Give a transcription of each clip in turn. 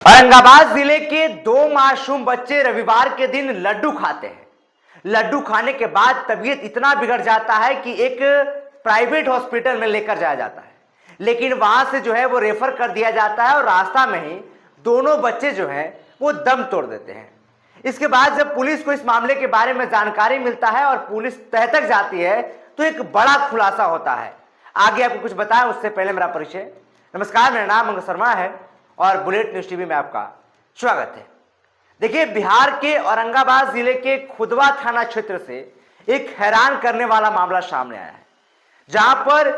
औरंगाबाद जिले के दो मासूम बच्चे रविवार के दिन लड्डू खाते हैं। लड्डू खाने के बाद तबीयत इतना बिगड़ जाता है कि एक प्राइवेट हॉस्पिटल में लेकर जाया जाता है, लेकिन वहां से जो है वो रेफर कर दिया जाता है और रास्ता में ही दोनों बच्चे जो हैं वो दम तोड़ देते हैं। इसके बाद जब पुलिस को इस मामले के बारे में जानकारी मिलता है और पुलिस तह तक जाती है तो एक बड़ा खुलासा होता है। आगे आपको कुछ बताएं उससे पहले मेरा परिचय। नमस्कार, मेरा नाम अंग शर्मा है और बुलेट न्यूज टीवी में आपका स्वागत है। देखिए, बिहार के औरंगाबाद जिले के खुदवा थाना क्षेत्र से एक हैरान करने वाला मामला सामने आया है, जहां पर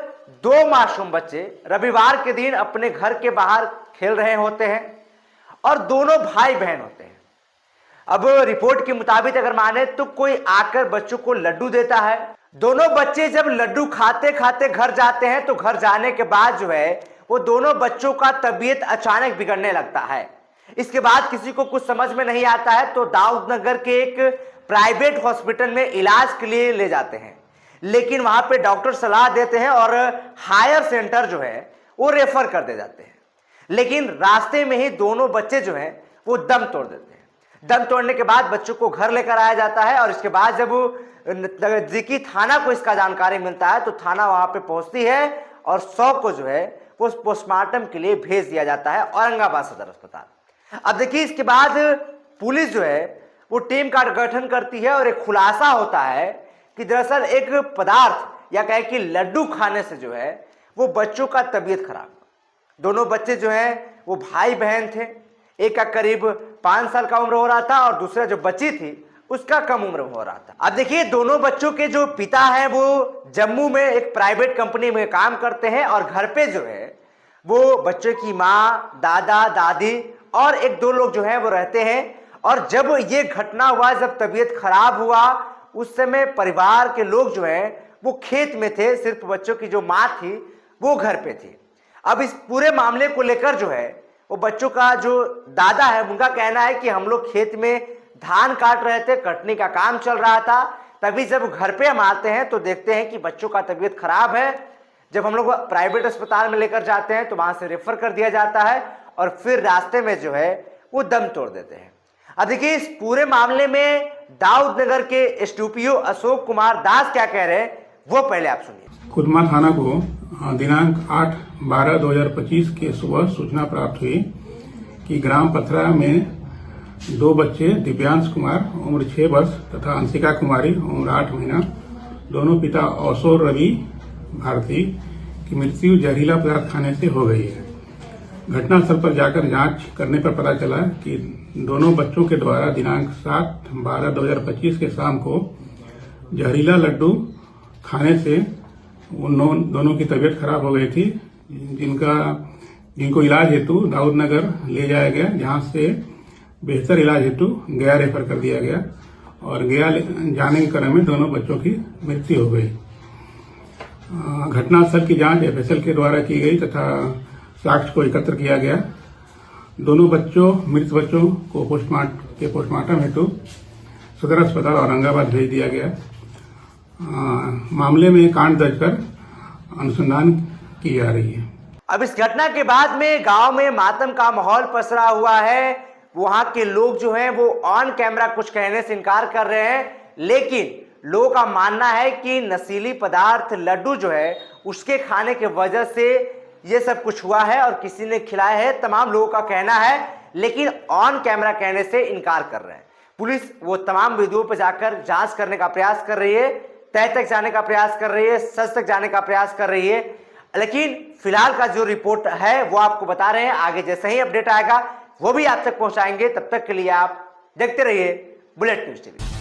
दो मासूम बच्चे रविवार के दिन अपने घर के बाहर खेल रहे होते हैं और दोनों भाई बहन होते हैं। अब रिपोर्ट के मुताबिक अगर माने तो कोई आकर बच्चों को लड्डू देता है। दोनों बच्चे जब लड्डू खाते खाते घर जाते हैं तो घर जाने के बाद जो है वो दोनों बच्चों का तबीयत अचानक बिगड़ने लगता है। इसके बाद किसी को कुछ समझ में नहीं आता है तो दाऊदनगर के एक प्राइवेट हॉस्पिटल में इलाज के लिए ले जाते हैं, लेकिन वहां पे डॉक्टर सलाह देते हैं और हायर सेंटर जो है वो रेफर कर दे जाते हैं। लेकिन रास्ते में ही दोनों बच्चे जो हैं वो दम तोड़ देते हैं। दम तोड़ने के बाद बच्चों को घर लेकर आया जाता है और इसके बाद जब नजदीकी थाना को इसका जानकारी मिलता है तो थाना वहां पे पहुंचती है और 100 को जो है वो पोस्टमार्टम के लिए भेज दिया जाता है औरंगाबाद सदर अस्पताल। अब देखिए, इसके बाद पुलिस जो है वो टीम का गठन करती है और एक खुलासा होता है कि दरअसल एक पदार्थ या कहे कि लड्डू खाने से जो है वो बच्चों का तबीयत खराब। दोनों बच्चे जो हैं वो भाई बहन थे। एक का करीब 5 साल का उम्र हो रहा था और दूसरा जो बच्ची थी उसका कम उम्र हो रहा था। अब देखिए, दोनों बच्चों के जो पिता हैं वो जम्मू में एक प्राइवेट कंपनी में काम करते हैं और घर पे जो है वो बच्चों की माँ, दादा, दादी और एक दो लोग जो है वो रहते हैं। और जब ये घटना हुआ, जब तबीयत खराब हुआ, उस समय परिवार के लोग जो है वो खेत में थे, सिर्फ बच्चों की जो माँ थी वो घर पे थी। अब इस पूरे मामले को लेकर जो है वो बच्चों का जो दादा है उनका कहना है कि हम लोग खेत में धान काट रहे थे, कटनी का काम चल रहा था, तभी जब घर पे हम आते हैं तो देखते हैं कि बच्चों का तबीयत खराब है। जब हम लोग प्राइवेट अस्पताल में लेकर जाते हैं तो वहां से रेफर कर दिया जाता है और फिर रास्ते में जो है वो दम तोड़ देते हैं। अब देखिए, इस पूरे मामले में दाऊदनगर के एसडीपीओ अशोक कुमार दास क्या कह रहे हैं वो पहले आप सुनिए। खुदमा थाना को दिनांक 8/12/2025 के सुबह सूचना प्राप्त हुई कि ग्राम पथरा में दो बच्चे दिव्यांश कुमार उम्र 6 वर्ष तथा अंशिका कुमारी उम्र 8 महीना, दोनों पिता औसोर रवि भारती की मृत्यु जहरीला पदार्थ खाने से हो गई है। घटनास्थल पर जाकर जांच करने पर पता चला कि दोनों बच्चों के द्वारा दिनांक 7/12/2025 के शाम को जहरीला लड्डू खाने से उन दोनों की तबीयत खराब हो गई थी, जिनको इलाज हेतु दाऊदनगर ले जाया गया, जहां से बेहतर इलाज हेतु गया रेफर कर दिया गया और गया जाने के क्रम में दोनों बच्चों की मृत्यु हो गई। घटनास्थल की जांच एफएसएल के द्वारा की गई तथा साक्ष्य को एकत्र किया गया। दोनों मृत बच्चों को पोस्टमार्टम हेतु सदर अस्पताल औरंगाबाद भेज दिया गया। मामले में कांड दर्ज कर अनुसंधान की जा रही है। अब इस घटना के बाद में गांव में मातम का माहौल पसरा हुआ है। वहां के लोग जो हैं वो ऑन कैमरा कुछ कहने से इनकार कर रहे हैं, लेकिन लोगों का मानना है कि नशीली पदार्थ लड्डू जो है उसके खाने की वजह से ये सब कुछ हुआ है और किसी ने खिलाया है, तमाम लोगों का कहना है, लेकिन ऑन कैमरा कहने से इनकार कर रहे हैं। पुलिस वो तमाम बिंदुओं पर जाकर जांच करने का प्रयास कर रही है, तह तक जाने का प्रयास कर रही है, सच तक जाने का प्रयास कर रही है, लेकिन फिलहाल का जो रिपोर्ट है वो आपको बता रहे हैं। आगे जैसे ही अपडेट आएगा वो भी आप तक पहुंचाएंगे। तब तक के लिए आप देखते रहिए बुलेट न्यूज टीवी।